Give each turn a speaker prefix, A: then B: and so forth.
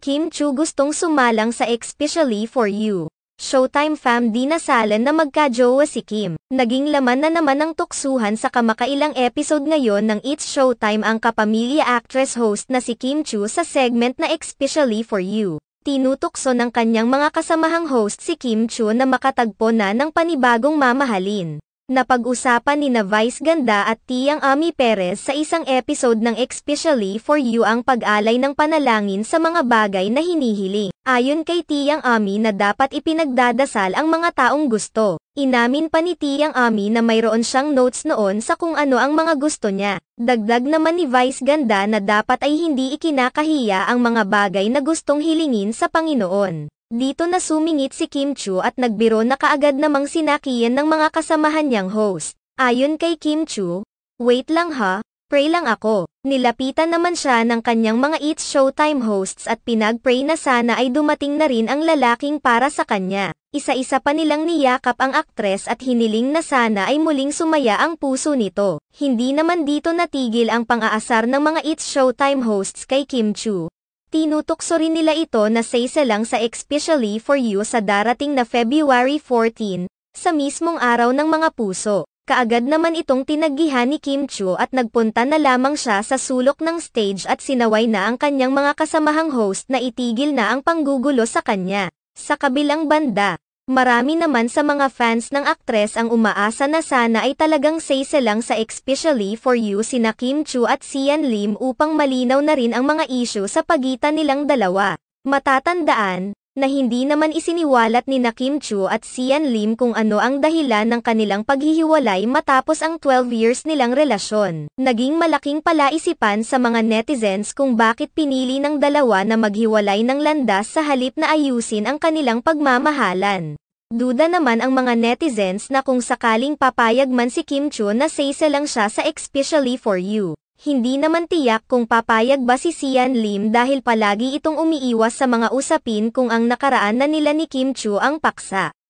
A: Kim Chu gustong sumalang sa Especially For You. Showtime fam di nasalan na magka-jowa si Kim. Naging laman na naman ng tuksuhan sa kamakailang episode ngayon ng It's Showtime ang kapamilya actress host na si Kim Chu sa segment na Especially For You. Tinutukso ng kanyang mga kasamahang host si Kim Chu na makatagpo na ng panibagong mamahalin. Napag-usapan ni na Vice Ganda at Tiyang Ami Perez sa isang episode ng Especially For You ang pag-alay ng panalangin sa mga bagay na hinihiling. Ayon kay Tiyang Ami na dapat ipinagdadasal ang mga taong gusto. Inamin pa ni Tiyang Ami na mayroon siyang notes noon sa kung ano ang mga gusto niya. Dagdag naman ni Vice Ganda na dapat ay hindi ikinakahiya ang mga bagay na gustong hilingin sa Panginoon. Dito na sumingit si Kim Chu at nagbiro na kaagad namang sinakiyan ng mga kasamahan niyang host. Ayon kay Kim Chu, "Wait lang ha, pray lang ako." Nilapitan naman siya ng kanyang mga It's Showtime hosts at pinag-pray na sana ay dumating na rin ang lalaking para sa kanya. Isa-isa pa nilang niyakap ang aktres at hiniling na sana ay muling sumaya ang puso nito. Hindi naman dito natigil ang pang-aasar ng mga It's Showtime hosts kay Kim Chu. Tinutokso rin nila ito na lang sa Especially For You sa darating na February 14, sa mismong araw ng mga puso. Kaagad naman itong tinaggihan ni Kim Chu at nagpunta na lamang siya sa sulok ng stage at sinaway na ang kanyang mga kasamahang host na itigil na ang panggugulo sa kanya. Sa kabilang banda, marami naman sa mga fans ng aktres ang umaasa na sana ay talagang lang sa Especially For You sina Kim Chu at Sian Lim upang malinaw na rin ang mga issue sa pagitan nilang dalawa. Matatandaan na hindi naman isiniwalat ni Kim Chu at Sian Lim kung ano ang dahilan ng kanilang paghihiwalay matapos ang 12 years nilang relasyon. Naging malaking palaisipan sa mga netizens kung bakit pinili ng dalawa na maghiwalay ng landas sa halip na ayusin ang kanilang pagmamahalan. Duda naman ang mga netizens na kung sakaling papayag man si Kim Chu na lang siya sa Especially For You. Hindi naman tiyak kung papayag ba si Sian Lim dahil palagi itong umiiwas sa mga usapin kung ang nakaraan na nila ni Kim Chu ang paksa.